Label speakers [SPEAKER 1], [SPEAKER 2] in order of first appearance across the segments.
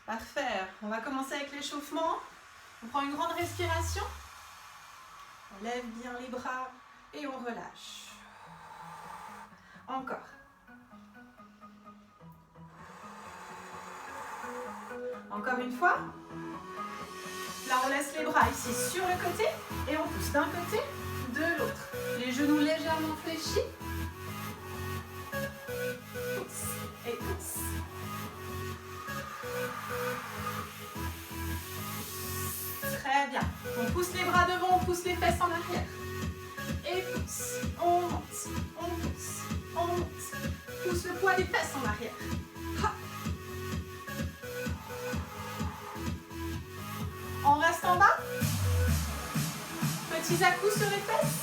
[SPEAKER 1] Parfait. On va commencer avec l'échauffement. On prend une grande respiration. On lève bien les bras et on relâche. Encore. Encore une fois. Là, on laisse les bras ici sur le côté et on pousse d'un côté, de l'autre. Les genoux légèrement fléchis. Pousse et pousse. Très bien. On pousse les bras devant, on pousse les fesses en arrière. Et pousse. On monte, on pousse, on monte. Pousse le poids des fesses en arrière. Ha. On reste en bas. Petits à-coups sur les fesses.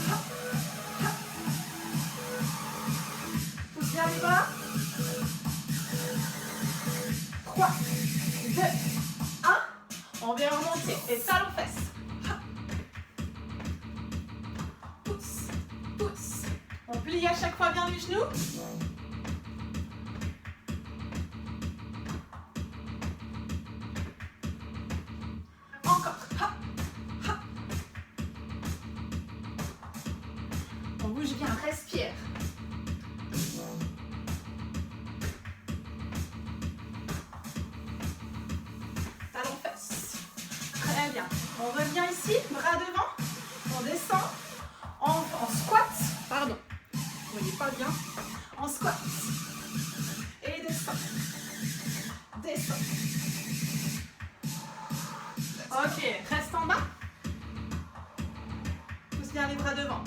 [SPEAKER 1] Ha. Ha. Pousse bien les bras. 3, 2, 1. On vient remonter. Et talons fesses. Ha. Pousse, pousse. On plie à chaque fois bien les genoux. Encore. Ha. Ha. On bouge bien. Respire. Talons fesses. Très bien. On revient ici. Bras devant. On descend. En squat. Pardon. Vous voyez pas bien. En squat. Et descend. Descend. Ok. Reste en bas. Pousse bien les bras devant.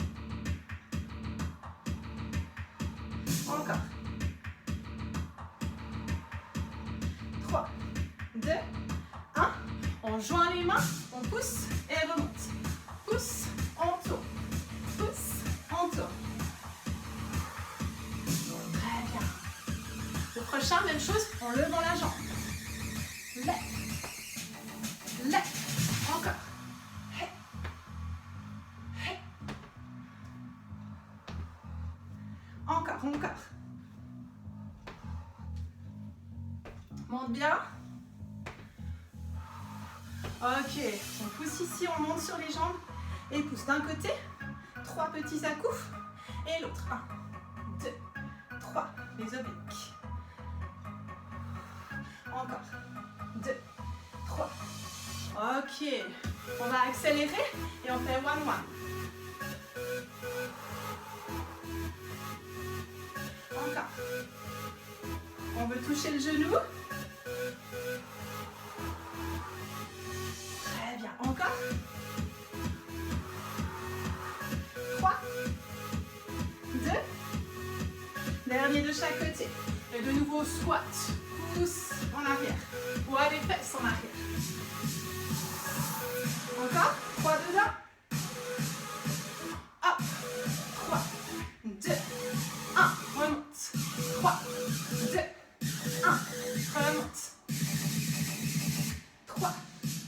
[SPEAKER 1] Encore. 3, 2, 1. On joint les mains. On pousse et remonte. Pousse. On tourne. Pousse. On tourne. Très bien. Le prochain, même chose, en levant la jambe. Lève. Lève. Encore. Hey. Hey. Encore, encore. Monte bien. Ok, on pousse ici, on monte sur les jambes et pousse d'un côté. 3 petits à-coups et l'autre. 1, 2, 3, les obliques. Encore. 2, 3. Ok, on va accélérer et on fait 1, 1. Encore. On veut toucher le genou. Très bien. Encore. 3, 2. Dernier de chaque côté. Et de nouveau, squat. Pousse en arrière. Poids des fesses en arrière. Encore. 3, 2, 1. Hop. 3, 2, 1. Remonte. 3, 2, 1. Remonte. 3.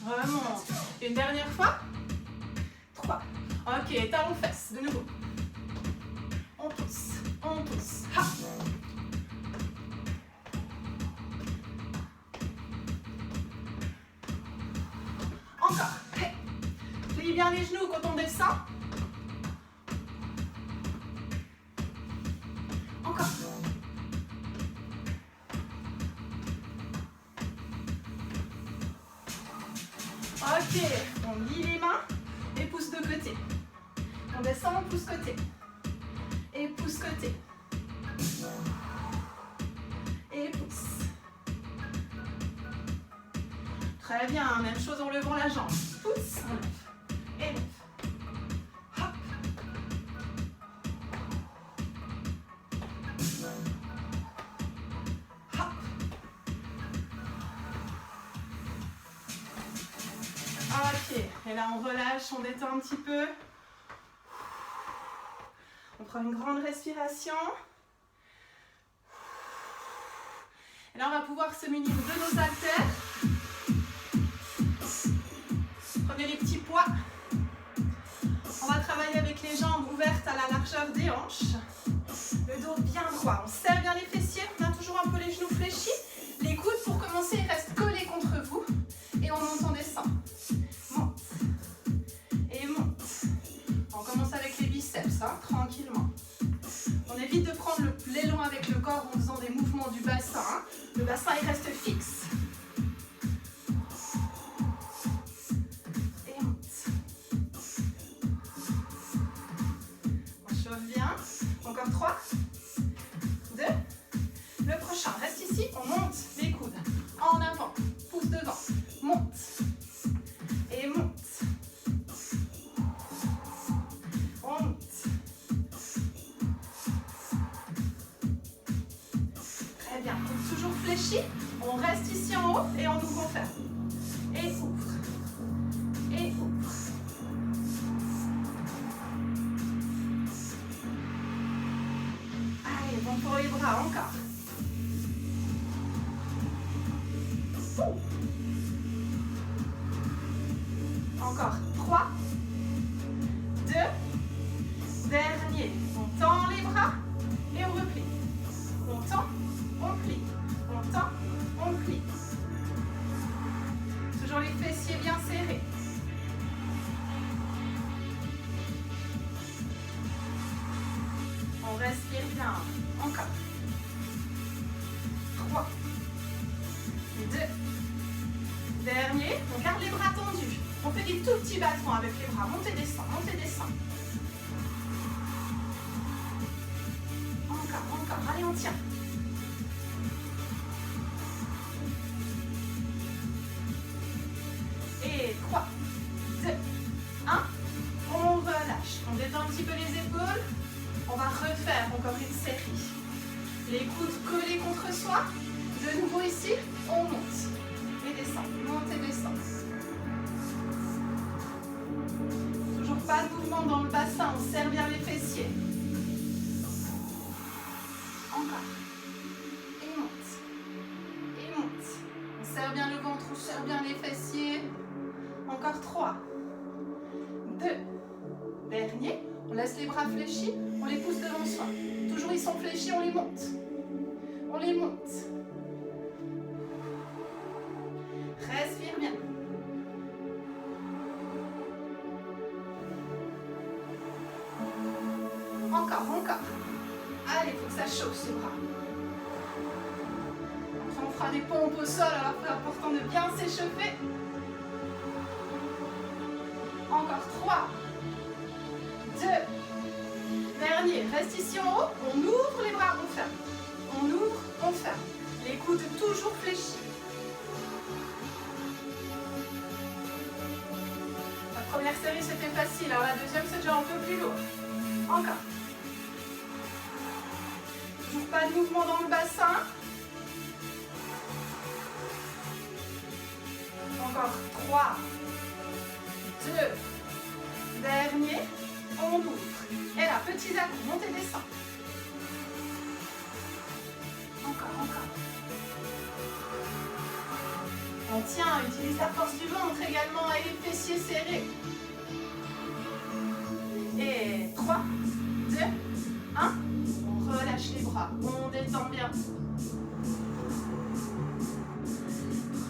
[SPEAKER 1] Remonte. Une dernière fois. 3. Ok, talons fesses. De nouveau. On pousse. On pousse. Ha. Encore. Hey. Plie bien les genoux quand on descend. Encore. Ok, on lie les mains et pousse de côté. On descend, on pousse côté. Et pousse côté. Et pousse. Très bien, même chose en levant la jambe. Pousse, on lève. Et lève. Hop. Hop. Ok, et là on relâche, on détend un petit peu. On prend une grande respiration. Et là on va pouvoir se munir de nos haltères. Prenez les petits poids. On va travailler avec les jambes ouvertes à la largeur des hanches. Le dos bien droit. On serre bien les fessiers. On a toujours un peu les genoux fléchis. Les coudes pour commencer restent Le bassin, il reste fixe. Et monte. On chauffe bien. Encore 3, 2. Le prochain, reste ici. On monte les coudes. En avant. Pouce devant. Monte. Et monte. On monte. Très bien. Donc, toujours fléchi. On reste ici en haut et on ouvre, on ferme. Et ouvre. Et ouvre. Allez, bon pour les bras, encore. Encore 3, 2, dernier. On tend les bras et on replie. On tend, on plie. On tend, on plie. Toujours les fessiers bien serrés. On respire bien. Encore. 3, 2, dernier. On garde les bras tendus. On fait des tout petits battements avec les bras. Montez, descend, montez, descend. Encore, encore. Allez, on tient. Et 3, 2, 1. On relâche. On détend un petit peu les épaules. On va refaire encore une série. Les coudes collés contre soi. De nouveau ici, on monte. Et descend. Monte et descend. Toujours pas de mouvement dans le bassin. On serre bien les fessiers. Encore. Et monte. Et monte. On serre bien le ventre. On serre bien les fessiers. Encore 3, 2, dernier. On laisse les bras fléchis. On les pousse devant soi. Toujours ils sont fléchis. On les monte. On les monte. Respire bien. Encore, encore. Allez, il faut que ça chauffe ce bras. Après, on fera des pompes au sol, alors c'est important de bien s'échauffer. Encore 3, 2, dernier. Reste ici en haut. On ouvre les bras, on ferme. On ouvre, on ferme. Les coudes toujours fléchis. La première série c'était facile, alors la deuxième c'est déjà un peu plus lourd. Encore. Toujours pas de mouvement dans le bassin. Encore 3, 2, dernier. On ouvre. Et là, petit à-coups, montez, descend. Encore, encore. On tient, utilise la force du ventre également et les fessiers serrés. Et 3, 2, 1. On relâche les bras. On détend bien.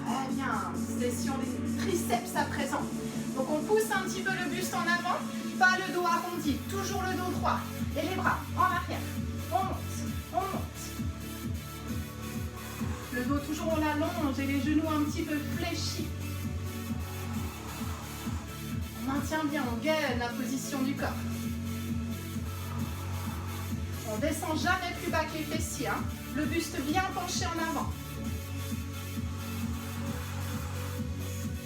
[SPEAKER 1] Très bien. Session des triceps à présent. Donc on pousse un petit peu le buste en avant. Pas le dos arrondi. Toujours le dos droit. Et les bras en arrière. On monte. On monte. Le dos toujours on l'allonge et les genoux un petit peu fléchis. On maintient bien, on gaine la position du corps. On descend jamais plus bas que les fessiers. Hein. Le buste bien penché en avant.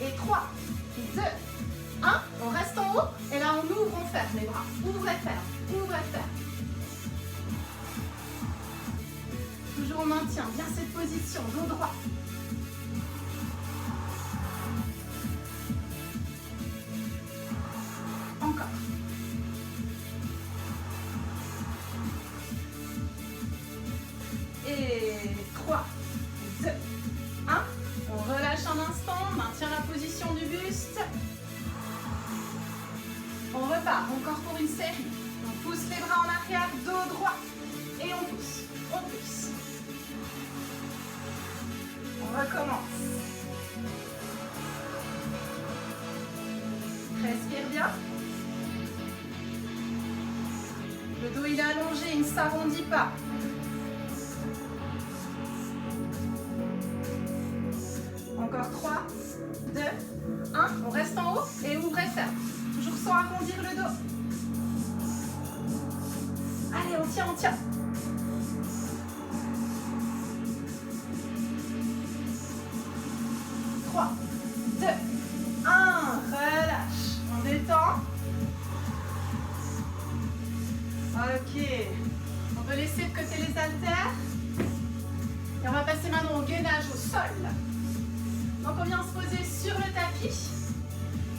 [SPEAKER 1] Et 3, 2, 1. On reste en haut. Et là on ouvre, on ferme les bras. Ouvre et ferme. Ouvre et ferme. Toujours on maintient bien cette position, dos droit. Encore. Et 3, 2, 1. On relâche un instant, on maintient la position du buste. On repart, encore pour une série. On pousse les bras en arrière, dos droit. Et on pousse, on pousse. On recommence. Respire bien. Le dos il est allongé, il ne s'arrondit pas. Encore 3, 2, 1. On reste en haut et ouvrez ferme. Toujours sans arrondir le dos. Allez, on tient, on tient. 3, 2, 1. Relâche. On détend. Ok. On peut laisser de côté les haltères. Et on va passer maintenant au gainage au sol. Donc on vient se poser sur le tapis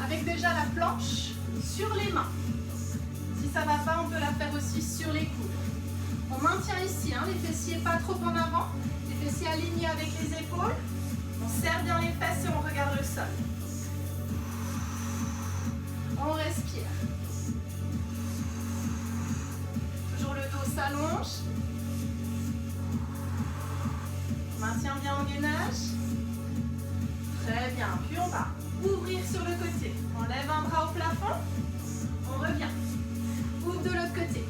[SPEAKER 1] avec déjà la planche sur les mains. Si ça ne va pas, on peut la faire aussi sur les coudes. On maintient ici, hein, les fessiers pas trop en avant, les fessiers alignés avec les épaules. On serre bien les fesses et on regarde le sol. On respire. Toujours le dos s'allonge. On maintient bien en gainage. Très bien. Puis on va ouvrir sur le côté. On lève un bras au plafond. On revient. Ouvre de l'autre côté.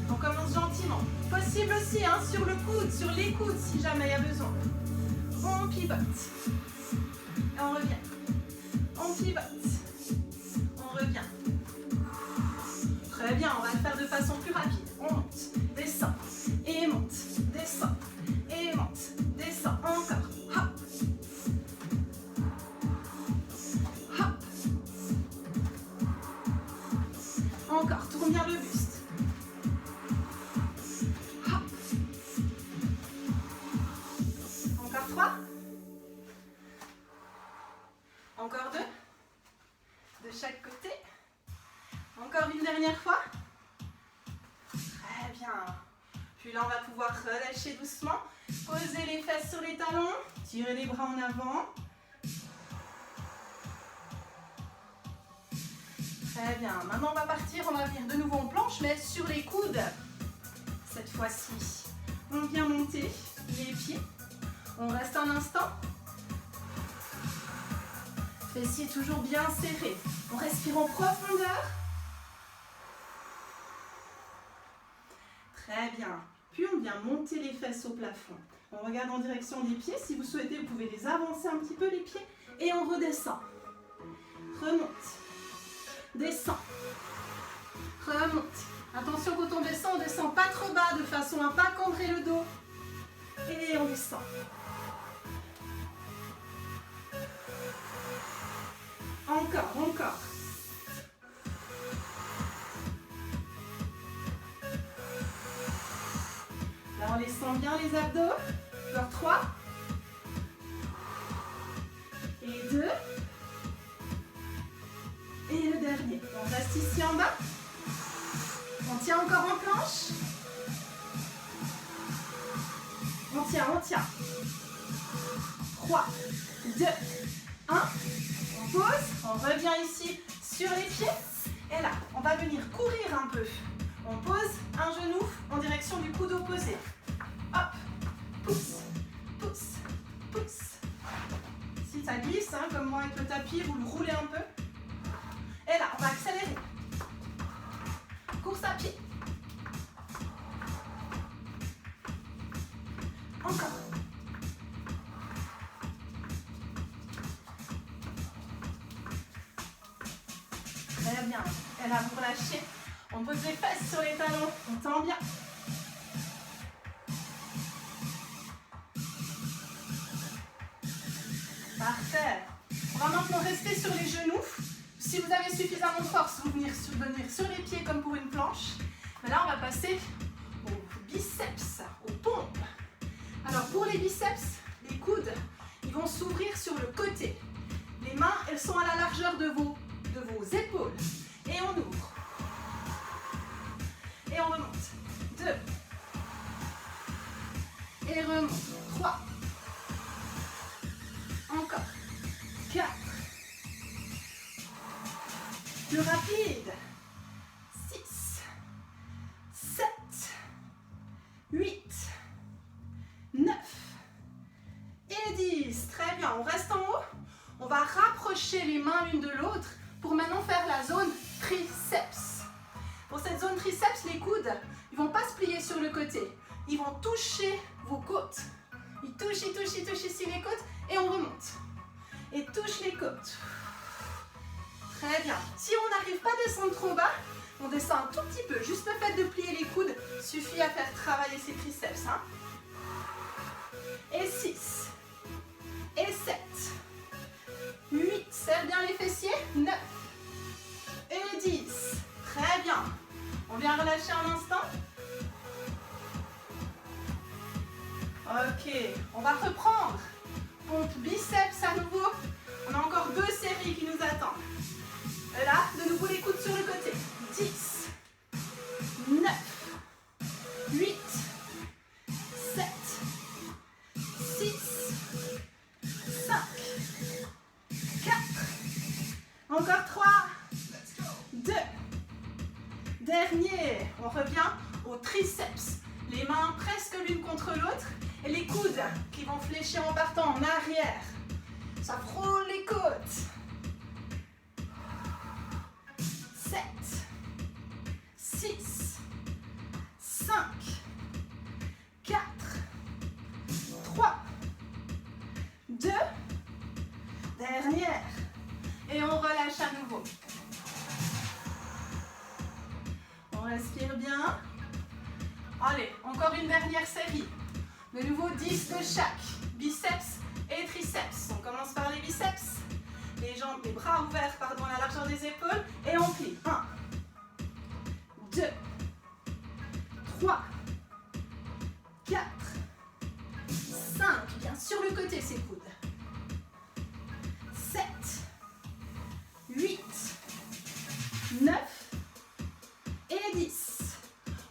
[SPEAKER 1] On commence gentiment. Possible aussi hein, sur le coude, sur les coudes si jamais il y a besoin. On pivote. Et on revient. On pivote. On revient. Très bien, on va le faire de façon plus rapide. On monte, descend, et monte, descend, et monte, descend. Encore. Hop. Hop. Encore, tourne bien le buste. Hop. Encore 3. Encore 2. De chaque côté. Encore une dernière fois. Très bien. Puis là, on va pouvoir relâcher doucement. Poser les fesses sur les talons. Tirer les bras en avant. Très bien. Maintenant, on va partir. On va venir de nouveau en planche, mais sur les coudes. Cette fois-ci, on vient monter les pieds. On reste un instant. Fessiers toujours bien serrés. On respire en profondeur. Très bien. Puis on vient monter les fesses au plafond. On regarde en direction des pieds. Si vous souhaitez, vous pouvez les avancer un petit peu les pieds. Et on redescend. Remonte. Descend. Remonte. Attention quand on descend pas trop bas de façon à ne pas cambrer le dos. Et on descend. Encore, encore. Là, on les sent bien les abdos. Encore 3. Et 2. Et le dernier. On reste ici en bas. On tient encore en planche. On tient, on tient. 3, 2, 1. On pose. On revient ici sur les pieds. Et là, on va venir courir un peu. On pose un genou en direction du coude opposé. Hop, pousse, pousse, pousse. Si ça glisse, hein, comme moi avec le tapis, vous le roulez un peu. Et là, on va accélérer. Course à pied. Encore. Très bien. Et là, vous relâchez. On pose les fesses sur les talons. On tend bien. Parfait. On va maintenant rester sur les genoux. Si vous avez suffisamment de force, vous venir sur les pieds comme pour une planche. Mais là, on va passer aux biceps, aux pompes. Alors, pour les biceps, les coudes, ils vont s'ouvrir sur le côté. Les mains, elles sont à la largeur de vos épaules. Et on ouvre. Et on remonte. 2. Et remonte. 3. Encore. 4. Plus rapide. 6. 7. 8. 9. Et 10. Très bien. On reste en haut. On va rapprocher les mains l'une de l'autre pour maintenant faire la zone triceps. Pour cette zone triceps, les coudes, ils ne vont pas se plier sur le côté. Ils vont toucher vos côtes. Il touche ici les côtes et on remonte. Et touche les côtes. Très bien. Si on n'arrive pas à descendre trop bas, on descend un tout petit peu. Juste le fait de plier les coudes suffit à faire travailler ses triceps. Hein. Et 6. Et 7. 8. Serre bien les fessiers. 9. Et 10. Très bien. On vient relâcher un instant. Ok. On va reprendre. Pompe biceps à nouveau. On a encore 2 séries qui nous attendent. Et là, de nouveau les coudes sur le côté. 10, 9, 8, 7, 6, 5, 4, encore 3, 2, dernier. On revient aux triceps. Les mains presque l'une contre l'autre et les coudes qui vont fléchir en partant en arrière. Ça frôle les côtes. 7, 6, 5, 4, 3, 2, dernière. Et on relâche à nouveau. On respire bien. Allez, encore une dernière série. De nouveau 10 de chaque. Biceps et triceps. On commence par les biceps. Les jambes, les bras ouverts, pardon, à la largeur des épaules. Et on plie. 1, 2, 3, 4, 5. Bien sur le côté, ces coudes. 7, 8, 9 et 10.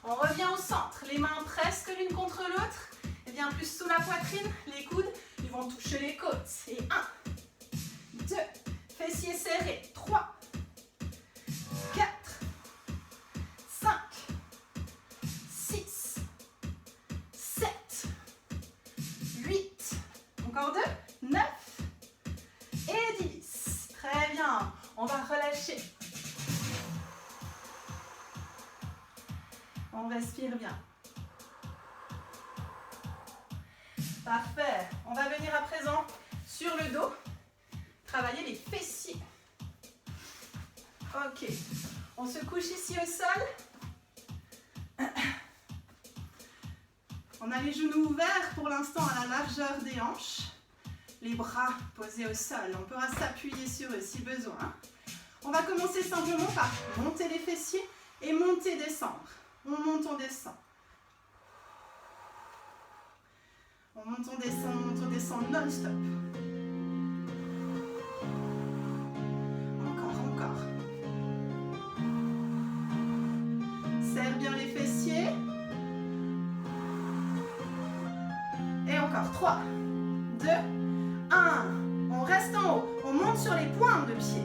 [SPEAKER 1] On revient au centre. Les mains presque l'une contre l'autre. Et bien plus sous la poitrine. Les coudes, ils vont toucher les côtes. Et 1, 2, fessiers serrés. 3, 4, 5, 6, 7, 8, encore 2, 9 et 10. Très bien. On va relâcher. On respire bien. Parfait. On va venir à présent sur le dos. Travailler les fessiers. Ok. On se couche ici au sol. On a les genoux ouverts pour l'instant à la largeur des hanches. Les bras posés au sol. On pourra s'appuyer sur eux si besoin. On va commencer simplement par monter les fessiers et monter, descendre. On monte, on descend. On monte, on descend non-stop. Encore. Serre bien les fessiers. Et encore. 3, 2, 1. On reste en haut. On monte sur les pointes de pied.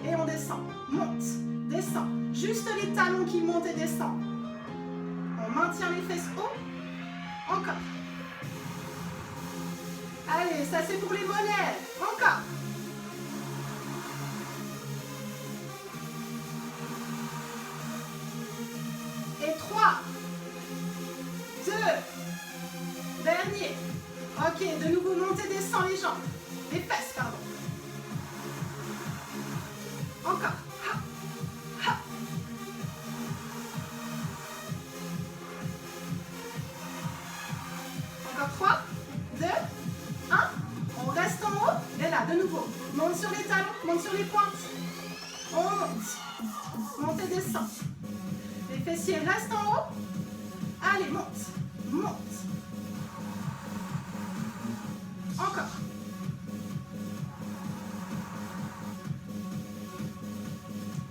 [SPEAKER 1] Et on descend. Monte, descend. Juste les talons qui montent et descendent. On maintient les fesses haut. Encore. Allez, ça c'est pour les mollets. Encore. Et 3, 2, dernier. Ok, de nouveau montez, descend les jambes. Les fesses, pardon. Encore. Encore 3, 2, 1. On reste en haut. Et là, de nouveau. Monte sur les talons, monte sur les pointes. On monte. Monte et descend. Les fessiers restent en haut. Allez, monte. Monte. Encore.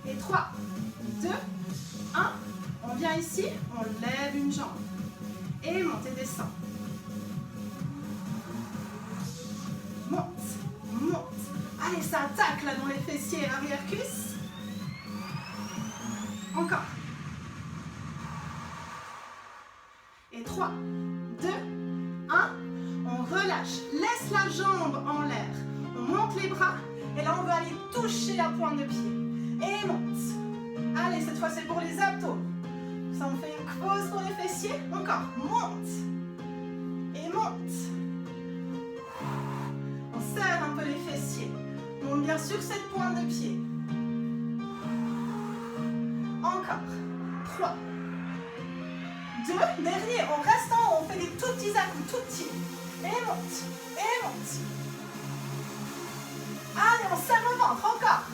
[SPEAKER 1] Et 3, 2, 1. On vient ici, on lève une jambe. Et monte et descend. Monte, monte. Allez, ça attaque là dans les fessiers et l'arrière-cuisse. Encore. Et 3, 2, 1. On relâche. Laisse la jambe en l'air. On monte les bras. Et là, on va aller toucher la pointe de pied. Et monte. Allez, cette fois, c'est pour les abdos. Ça, on fait une pause pour les fessiers. Encore. Monte. Et bien sur cette pointe de pied. Encore. 3, 2, dernier, on reste en haut, on fait des tout petits à-coups, tout petits. Et monte, et monte. Allez, on serre le ventre, encore.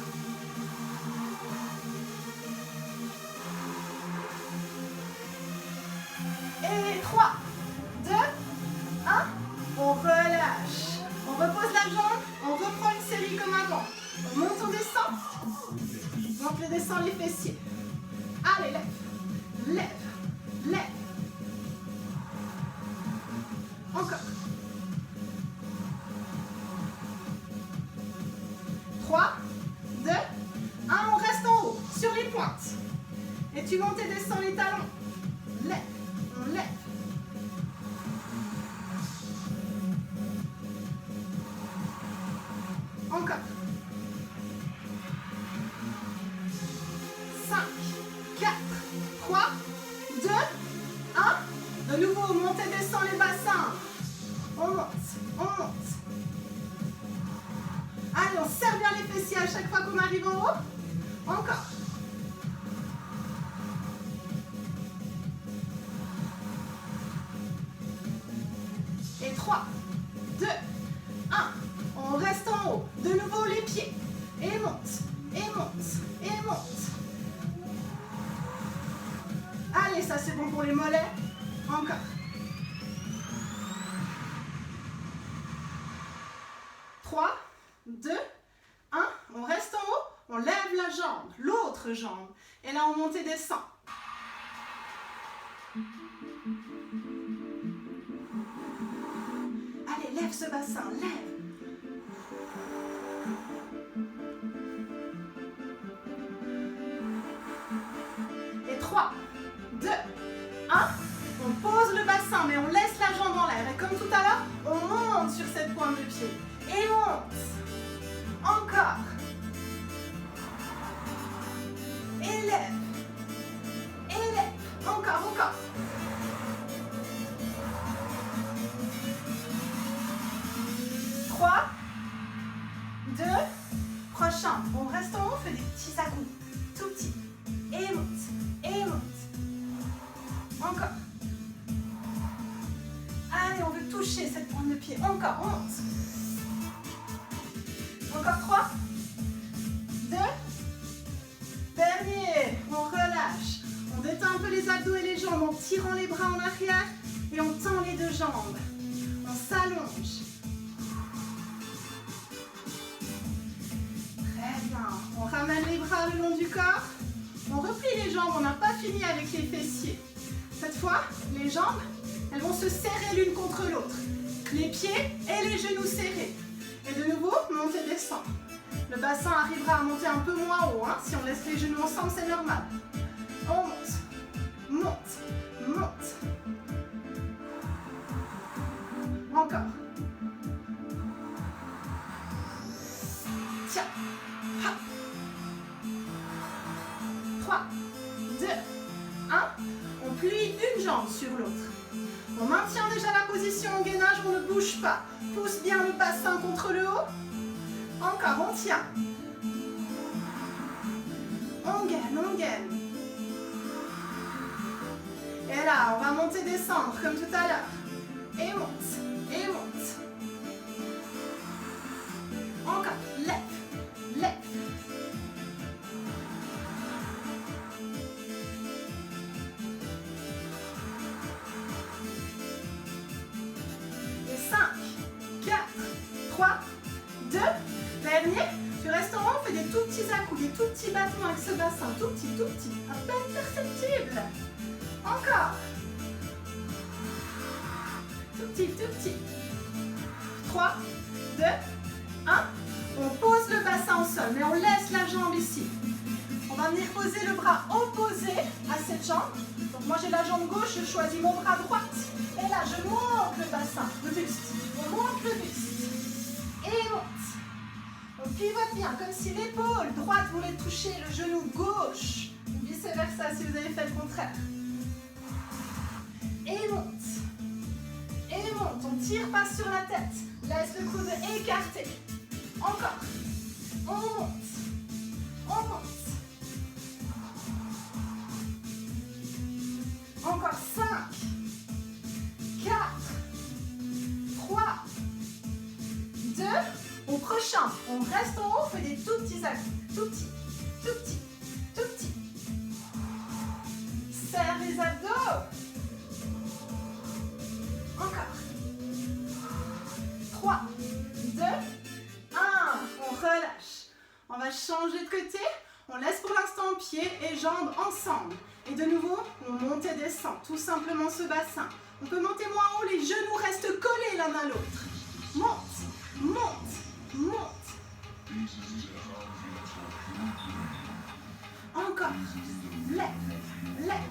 [SPEAKER 1] Et 3, 2, 1, on relâche. On repose la jambe, on reprend une série comme avant. On monte, on descend. On descend les fessiers. Allez, lève, lève, lève. Encore. 3, 2, 1, on reste en haut, sur les pointes. Et tu montes et descends les talons. Lève, on lève. Encore. 5, 4, 3, 2, 1. De nouveau, monte et descend les bassins. On monte, on monte. Allez, on serre bien les fessiers à chaque fois qu'on arrive en haut. Encore. Et 3, 2, 1. On reste en haut. De nouveau les pieds. Et monte, et monte, et monte. Allez, ça c'est bon pour les mollets. Encore. Trois, 2, 1. On reste en haut. On lève la jambe, l'autre jambe. Et là, on monte et descend. Allez, lève ce bassin, lève. Et 3, 2, 1. On pose le bassin, mais on laisse la jambe en l'air. Et comme tout à l'heure, on monte sur cette pointe de pied. Et monte. Encore. Et lève. Et lève. Encore, encore. Trois, 2, prochain. On reste en haut, on fait des petits à-coups. Tout petits. Et monte. Et monte. Encore. Allez, on veut toucher cette pointe de pied. Encore, on monte. Encore 3, 2, dernier. On relâche. On détend un peu les abdos et les jambes en tirant les bras en arrière et on tend les deux jambes. On s'allonge. Très bien. On ramène les bras le long du corps. On replie les jambes. On n'a pas fini avec les fessiers. Cette fois, les jambes, elles vont se serrer l'une contre l'autre. Les pieds et les genoux serrés. Et de nouveau, monte et descend. Le bassin arrivera à monter un peu moins haut. Hein. Si on laisse les genoux ensemble, c'est normal. On monte, monte, monte. Encore. Tiens. Hop. 3, 2, 1. On plie une jambe sur l'autre. On maintient déjà la position en gainage, on ne bouge pas. Pousse bien le bassin contre le haut. Encore, on tient. On gaine, on gaine. Et là, on va monter, descendre comme tout à l'heure. Et monte, et monte. Encore, lève, lève. Et 5, 4, 3, 2, dernier. Tu restes en haut, on fait des tout petits à-coups, des tout petits bâtons avec ce bassin. Tout petit, à peine perceptible. Encore. Tout petit. 3, 2, 1. On pose le bassin au sol, mais on laisse la jambe ici. On va venir poser le bras opposé à cette jambe. Donc moi j'ai la jambe gauche, je choisis mon bras droite. Et là je monte le bassin, le buste. On monte le buste. Et monte. On pivote bien, comme si l'épaule droite voulait toucher le genou gauche. Vice versa si vous avez fait le contraire. Et monte. Et monte. On tire pas sur la tête. Laisse le coude écarté. Encore. On monte. On monte. Encore 5, 4, 3, 2. Au prochain, on reste en haut, on fait des tout petits abdos. Tout petits, tout petits, tout petits. Serre les abdos. Encore. 3, 2, 1. On relâche. On va changer de côté. On laisse pour l'instant pieds et jambes ensemble. Et de nouveau, on monte et descend. Tout simplement ce bassin. On peut monter moins haut, les genoux restent collés l'un à l'autre. Monte, monte, monte. Encore. Lève, lève.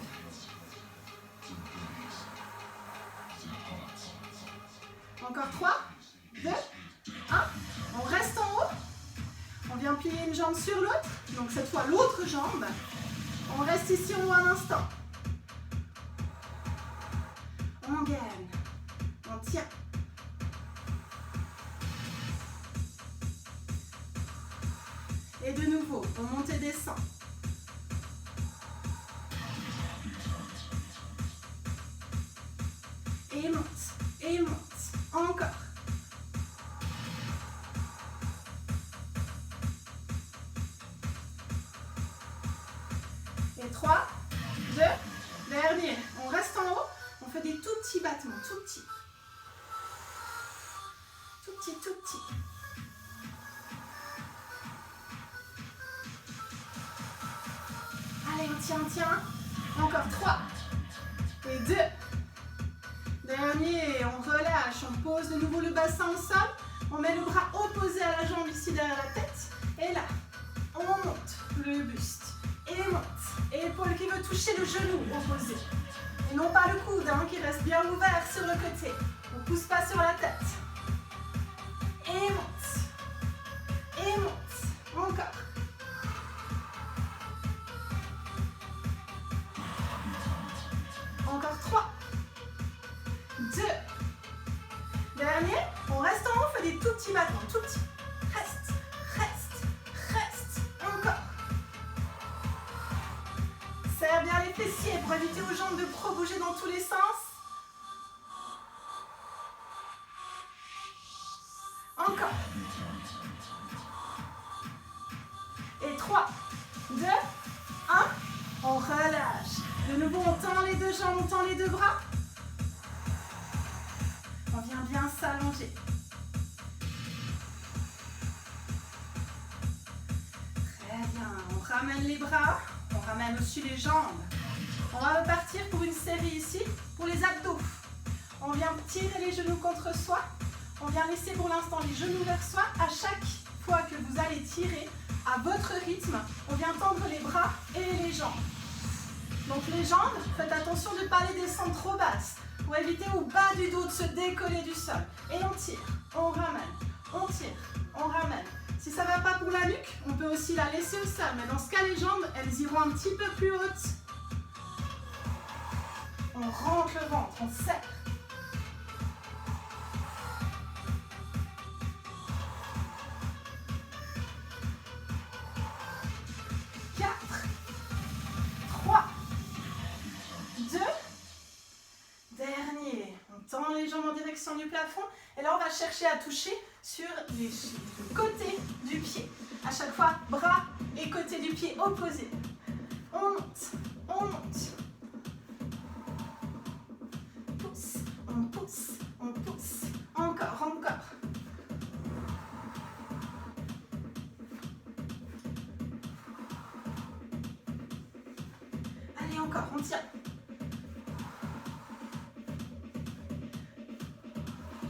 [SPEAKER 1] Encore 3, 2, 1. On reste en haut. On vient plier une jambe sur l'autre. Donc cette fois l'autre jambe. On reste ici en haut un instant. On gaine. On tient. Et de nouveau, on monte et descend. Et monte. Et monte. Encore. Et 3, 2, dernier. On reste en haut. On fait des tout petits battements. Tout petits. Tout petits, tout petits. Allez, on tient, on tient. Encore 3. Et 2. Dernier, on relâche, on pose de nouveau le bassin au sol. On met le bras opposé à la jambe ici derrière la tête. Et là, on monte le buste. Et monte. Et épaule qui veut toucher le genou opposé. Et non pas le coude qui reste bien ouvert sur le côté. On ne pousse pas sur la tête. Et monte. Et monte. Encore. Encore 3. 2. Dernier, on reste en haut, on fait des tout petits battements, tout petits. Reste, reste, reste. Encore. Serre bien les fessiers pour éviter aux jambes de bouger dans tous les sens. Encore. Et 3, 2, 1. On relâche. De nouveau, on tend les deux jambes, on tend les deux bras. On vient bien s'allonger. Très bien. On ramène les bras. On ramène aussi les jambes. On va repartir pour une série ici, pour les abdos. On vient tirer les genoux contre soi. On vient laisser pour l'instant les genoux vers soi. À chaque fois que vous allez tirer, à votre rythme, on vient tendre les bras et les jambes. Donc les jambes, faites attention de ne pas les descendre trop basses. Pour éviter au bas du dos de se décoller du sol. Et on tire, on ramène, on tire, on ramène. Si ça ne va pas pour la nuque, on peut aussi la laisser au sol. Mais dans ce cas, les jambes, elles iront un petit peu plus hautes. On rentre le ventre, on serre. Les jambes en direction du plafond et là on va chercher à toucher sur les côtés du pied. À chaque fois, bras et côté du pied opposés. On monte, on monte. Pousse, on pousse, on pousse. Encore, encore. Allez, encore, on tient.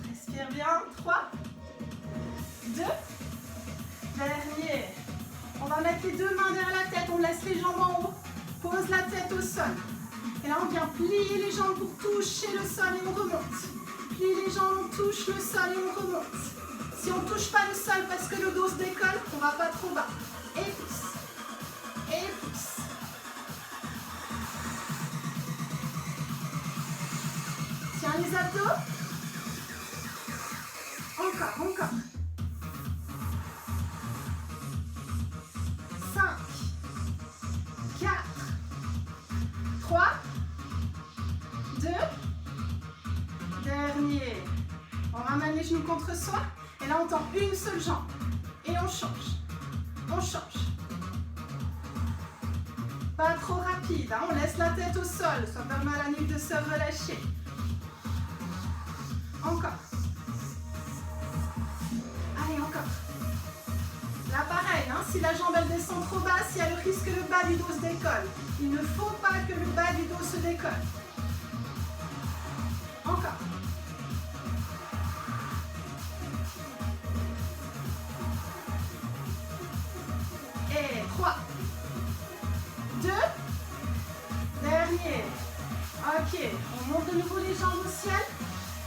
[SPEAKER 1] Respire bien. 3, 2, dernier. On va mettre les deux mains derrière la tête. On laisse les jambes en haut. Pose la tête au sol. Et là, on vient plier les jambes pour toucher le sol et on remonte. Plie les jambes, on touche le sol et on remonte. Si on ne touche pas le sol parce que le dos se décolle, on ne va pas trop bas. Et pousse. Et pousse. Tiens les abdos. Encore, encore. ramène les genoux contre soi. Et là, on tend une seule jambe. Et on change. On change. Pas trop rapide, hein. On laisse la tête au sol. Ça permet à la nuque de se relâcher. Encore. Allez, encore. Là, pareil, hein, si la jambe elle descend trop basse, il y a le risque que le bas du dos se décolle. Il ne faut pas que le bas du dos se décolle. Encore. Et 3, 2, dernier. Ok, on monte de nouveau les jambes au ciel.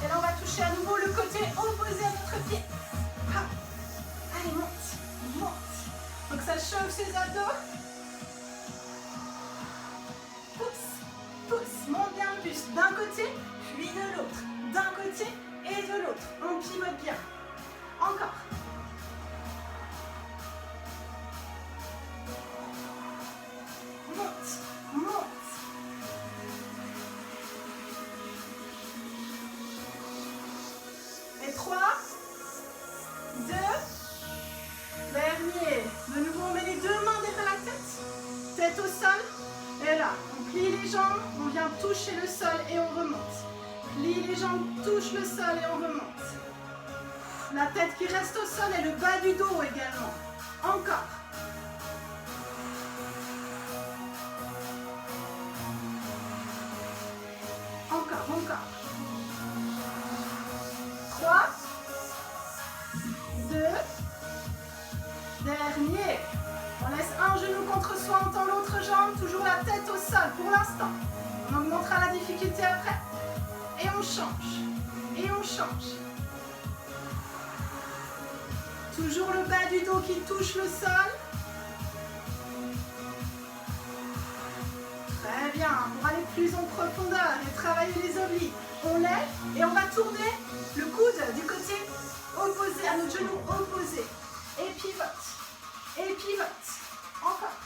[SPEAKER 1] Et là, on va toucher à nouveau le côté opposé à notre pied. Hop. Allez, monte, monte. Donc ça chauffe ses abdos. Pousse, pousse. Monte bien le buste d'un côté, puis de l'autre. D'un côté et de l'autre. On pivote bien. Encore. Monte, monte. Et 3, 2, dernier. De nouveau, on met les deux mains derrière la tête. Tête au sol. Et là, on plie les jambes, on vient toucher le sol et on remonte. Plie les jambes, touche le sol et on remonte. La tête qui reste au sol et le bas du dos également. Encore. Encore, encore. 3, 2, dernier. On laisse un genou contre soi, on tend l'autre jambe, toujours la tête au sol pour l'instant. On augmentera la difficulté après. Et on change. Et on change. Toujours le bas du dos qui touche le sol. Très bien. Pour aller plus en profondeur et travailler les obliques, on lève et on va tourner le coude du côté opposé, à notre genou opposé. Et pivote. Et pivote. Encore.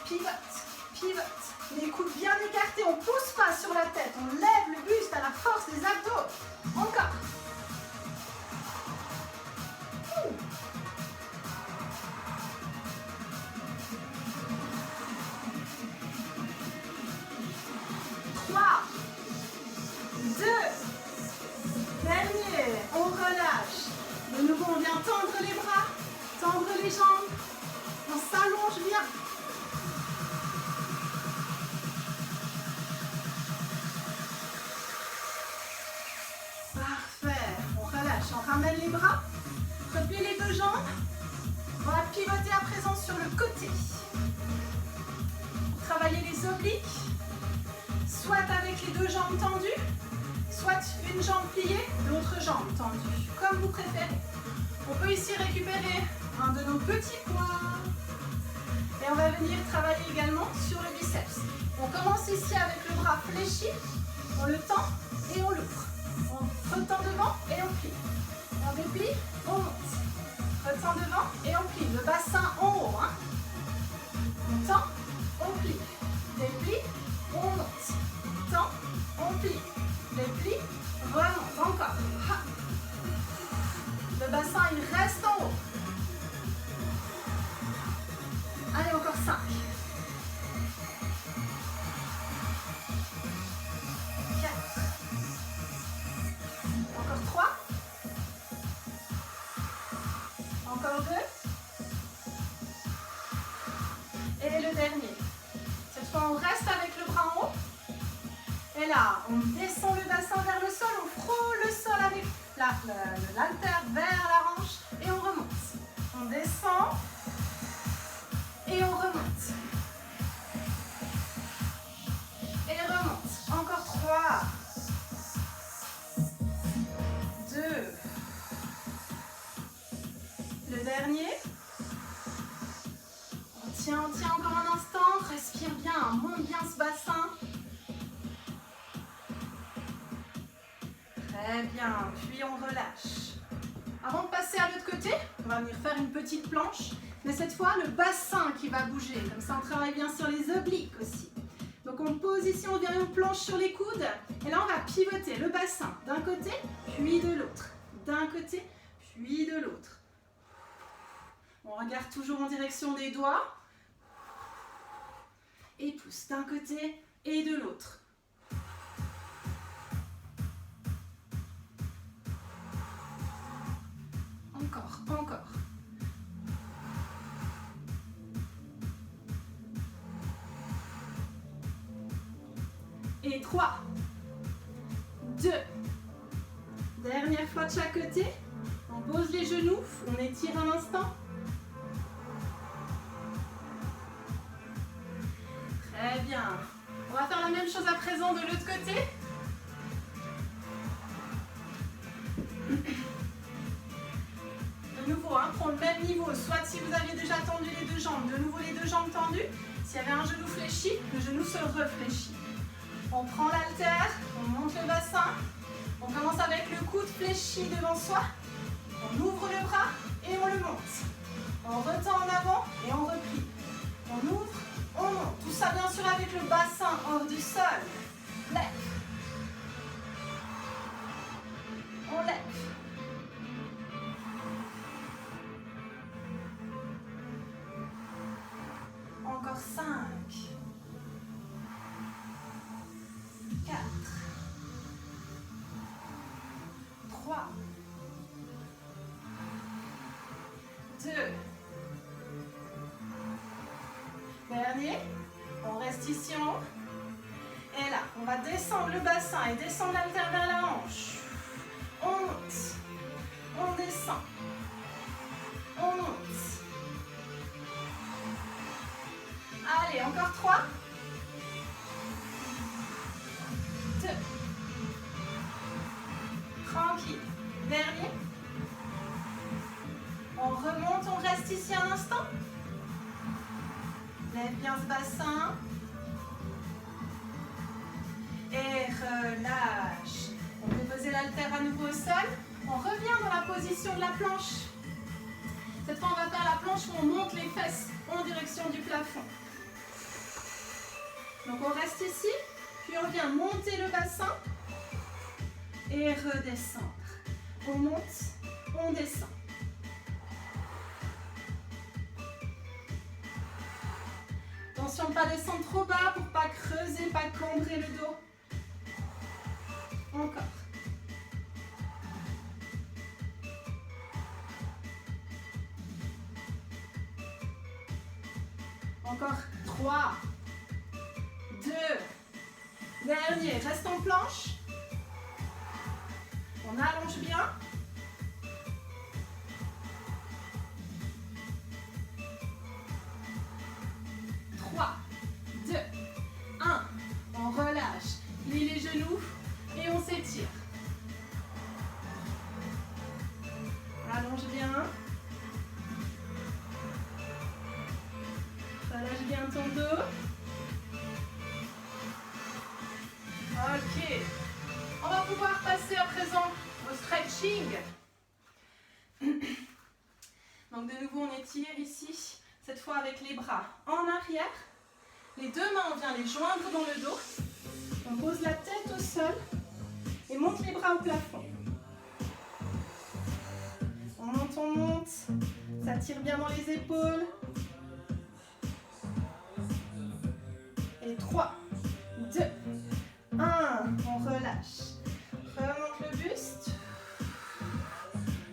[SPEAKER 1] Pivote. Pivote. Les coudes bien écartés. On ne pousse pas sur la tête. On lève le buste à la force des abdos. Encore. Dernier, on relâche. De nouveau, on vient tendre les bras, tendre les jambes. On s'allonge bien. Parfait. On relâche, on ramène les bras. Replie les deux jambes. On va pivoter à présent sur le côté. Pour travailler les obliques, soit avec les deux jambes tendues, soit une jambe pliée, l'autre jambe tendue, comme vous préférez. On peut ici récupérer un de nos petits poids. Et on va venir travailler également sur le biceps. On commence ici avec le bras fléchi, on le tend et on l'ouvre. On retend devant et on plie. On déplie, on monte. Retend devant et on plie. Le bassin en haut. Hein. On tend, on plie. Déplie, on monte. Tend, on plie. Déplie, remonte. Encore. Ha. Le bassin, il reste en haut. Allez, encore 5. 4. Encore 3. Encore 2. Et le dernier. Cette fois, on reste avec le bras en haut. Et là, on descend le bassin vers le sol. On frôle le sol avec l'haltère vers la hanche. Et on remonte. On descend. Et on remonte. Et remonte. Encore 3. 2. Le dernier. On tient encore un instant. Respire bien. Monte bien ce bassin. Très bien. Puis on relâche. Avant de passer à l'autre côté, on va venir faire une petite planche. Mais cette fois, le bassin qui va bouger. Comme ça, on travaille bien sur les obliques aussi. Donc, Donc on positionne, on vient une planche sur les coudes. Et là, on va pivoter le bassin d'un côté, puis de l'autre. D'un côté, puis de l'autre. On regarde toujours en direction des doigts. Et pousse d'un côté et de l'autre. Encore, encore. Et 3, 2. Dernière fois de chaque côté. On pose les genoux, on étire un instant. Très bien. On va faire la même chose à présent de l'autre côté. De nouveau, prends le même niveau. Soit si vous aviez déjà tendu les deux jambes, de nouveau les deux jambes tendues. S'il y avait un genou fléchi, le genou se réfléchit. On prend l'haltère, on monte le bassin. On commence avec le coude fléchi devant soi. On ouvre le bras et on le monte. On retend en avant et on replie. On ouvre, on monte. Tout ça bien sûr avec le bassin hors du sol. Lève. On lève. Encore 5. 4. 3. 2. Dernier. On reste ici en haut. Et là, on va descendre le bassin et descendre l'haltère vers la hanche. On monte. On descend. On monte. Allez, encore 3. 2. Tranquille. Dernier. On remonte, on reste ici un instant. Lève bien ce bassin. Et relâche. On peut poser l'haltère à nouveau au sol. On revient dans la position de la planche. Cette fois, on va faire la planche où on monte les fesses en direction du plafond. Donc on reste ici, puis on vient monter le bassin et redescendre. On monte, on descend. Attention de ne pas descendre trop bas pour ne pas creuser, pas cambrer le dos. Encore. Encore 3, 2, dernier, reste en planche. On allonge bien. On relâche, plie les genoux et on s'étire. Allonge bien. Relâche bien ton dos. Ok. On va pouvoir passer à présent au stretching. Donc de nouveau on étire ici, cette fois avec les bras en arrière. Les deux mains, on vient les joindre dans le dos. On pose la tête au sol et monte les bras au plafond. On monte. Ça tire bien dans les épaules. Et 3, 2, 1. On relâche. Remonte le buste.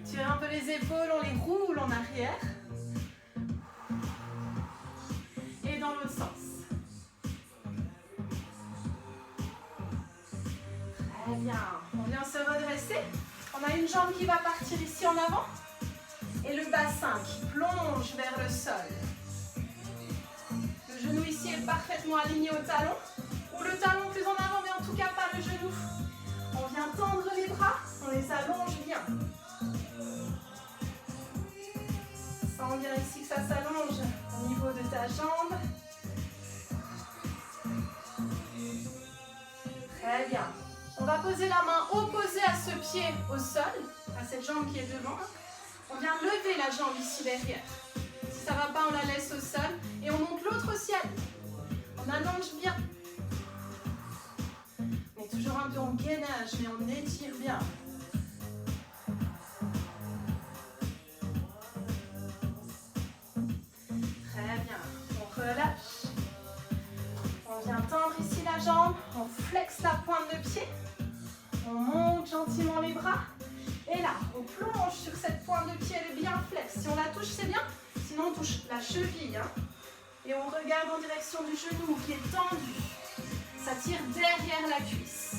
[SPEAKER 1] Tire un peu les épaules, on les roule en arrière. Et dans l'autre sens. Très bien. On vient se redresser. On a une jambe qui va partir ici en avant. Et le bassin qui plonge vers le sol. Le genou ici est parfaitement aligné au talon. Ou le talon plus en avant, mais en tout cas pas le genou. On vient tendre les bras, on les allonge bien. Sens bien ici que ça s'allonge au niveau de ta jambe. Très bien. On va poser la main opposée à ce pied au sol, à cette jambe qui est devant. On vient lever la jambe ici derrière. Si ça ne va pas, on la laisse au sol. Et on monte l'autre ciel. On allonge bien. toujours un peu en gainage, mais on étire bien. Très bien. On relâche. On vient tendre ici la jambe. On flexe la pointe de pied. On monte gentiment les bras. Et là, on plonge sur cette pointe de pied. Elle est bien flexe. Si on la touche, c'est bien. Sinon, on touche la cheville. Hein. Et on regarde en direction du genou qui est tendu. Ça tire derrière la cuisse.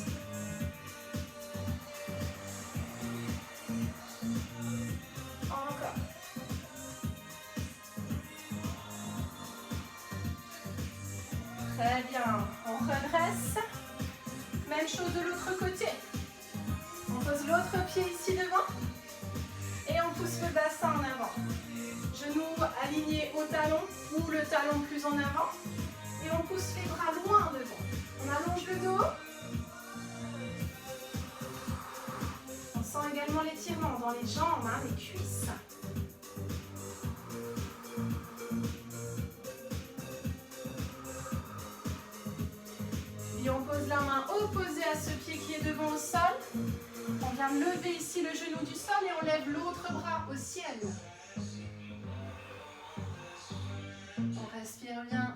[SPEAKER 1] Encore. Très bien. On redresse. Même chose de l'autre côté. On pose l'autre pied ici devant. Et on pousse le bassin en avant. Genoux alignés au talon ou le talon plus en avant. Et on pousse les bras loin devant. On allonge le dos. On sent également l'étirement dans les jambes, hein, les cuisses. Puis on pose la main opposée à ce pied qui est devant au sol. On vient lever ici le genou du sol et on lève l'autre bras au ciel. On respire bien.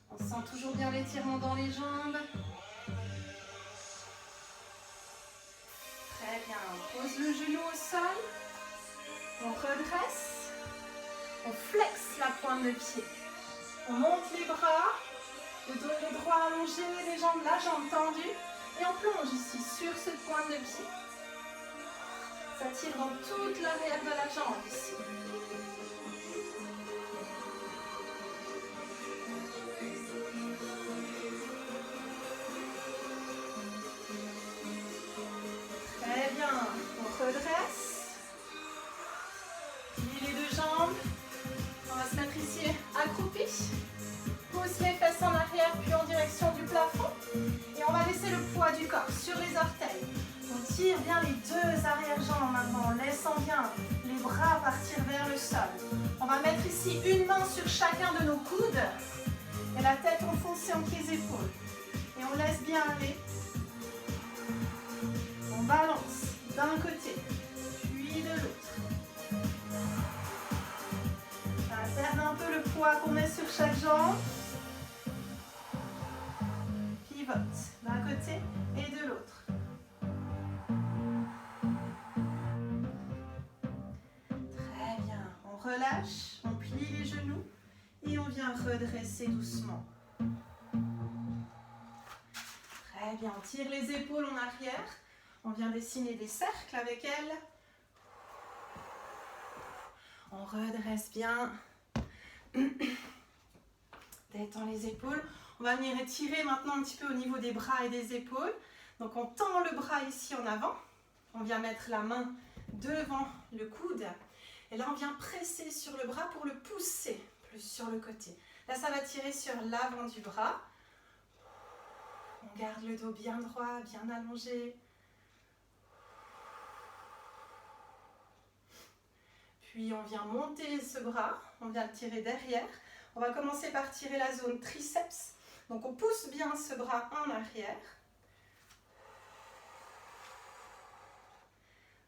[SPEAKER 1] On sent toujours bien l'étirement dans les jambes. Très bien. On pose le genou au sol. On redresse. On flexe la pointe de pied. On monte les bras. Le dos est droit allongé, les jambes, la jambe tendue. Et on plonge ici sur cette pointe de pied. Ça tire dans toute l'arrière de la jambe ici. Très bien. On redresse. Plie les deux jambes. On va se mettre ici accroupi. Pousse les fesses en arrière puis en direction du plafond. Et on va laisser le poids du corps sur les orteils. On tire bien les deux arrière-jambes maintenant, en laissant bien les bras partir vers le sol. On va mettre ici une main sur chacun de nos coudes. Et la tête enfoncée entre les épaules. Et on laisse bien aller. On balance d'un côté, puis de l'autre. On va perdre un peu le poids qu'on met sur chaque jambe. Pivote d'un côté et de l'autre. Très bien. On relâche, on plie les genoux et on vient redresser doucement. Très bien. On tire les épaules en arrière. On vient dessiner des cercles avec elles. On redresse bien. Détend les épaules. On va venir étirer maintenant un petit peu au niveau des bras et des épaules. Donc on tend le bras ici en avant. On vient mettre la main devant le coude. Et là on vient presser sur le bras pour le pousser plus sur le côté. Là ça va tirer sur l'avant du bras. On garde le dos bien droit, bien allongé. Puis on vient monter ce bras, on vient le tirer derrière. On va commencer par tirer la zone triceps. Donc on pousse bien ce bras en arrière.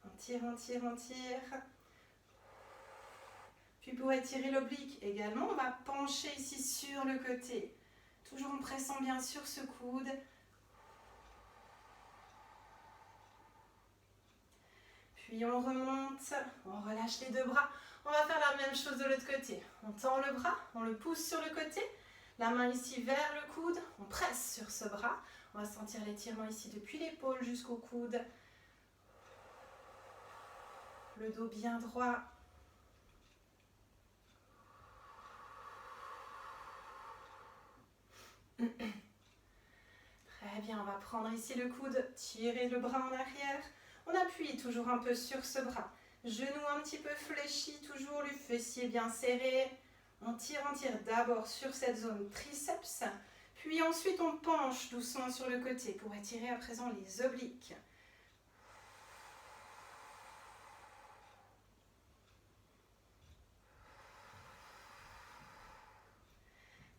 [SPEAKER 1] On tire, on tire, on tire. Puis pour étirer l'oblique également, on va pencher ici sur le côté. Toujours en pressant bien sur ce coude. Puis on remonte, on relâche les deux bras. On va faire la même chose de l'autre côté. On tend le bras, on le pousse sur le côté. La main ici vers le coude, on presse sur ce bras. On va sentir l'étirement ici depuis l'épaule jusqu'au coude. Le dos bien droit. Très bien, on va prendre ici le coude, tirer le bras en arrière. On appuie toujours un peu sur ce bras. Genou un petit peu fléchi, toujours le fessier bien serré. On tire d'abord sur cette zone triceps. Puis ensuite on penche doucement sur le côté pour étirer à présent les obliques.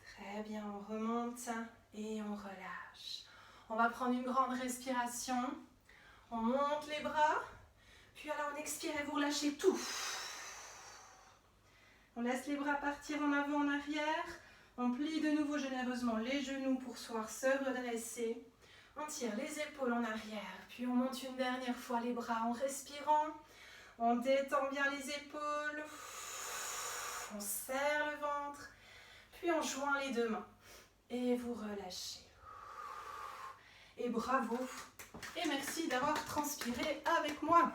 [SPEAKER 1] Très bien, on On remonte et on relâche. On va prendre une grande respiration. On monte les bras. Puis alors on expire et vous relâchez tout. On laisse les bras partir en avant, en arrière. On plie de nouveau généreusement les genoux pour pouvoir se redresser. On tire les épaules en arrière. Puis on monte une dernière fois les bras en respirant. On détend bien les épaules. On serre le ventre. Puis on joint les deux mains. Et vous relâchez. Et bravo. Et merci d'avoir transpiré avec moi.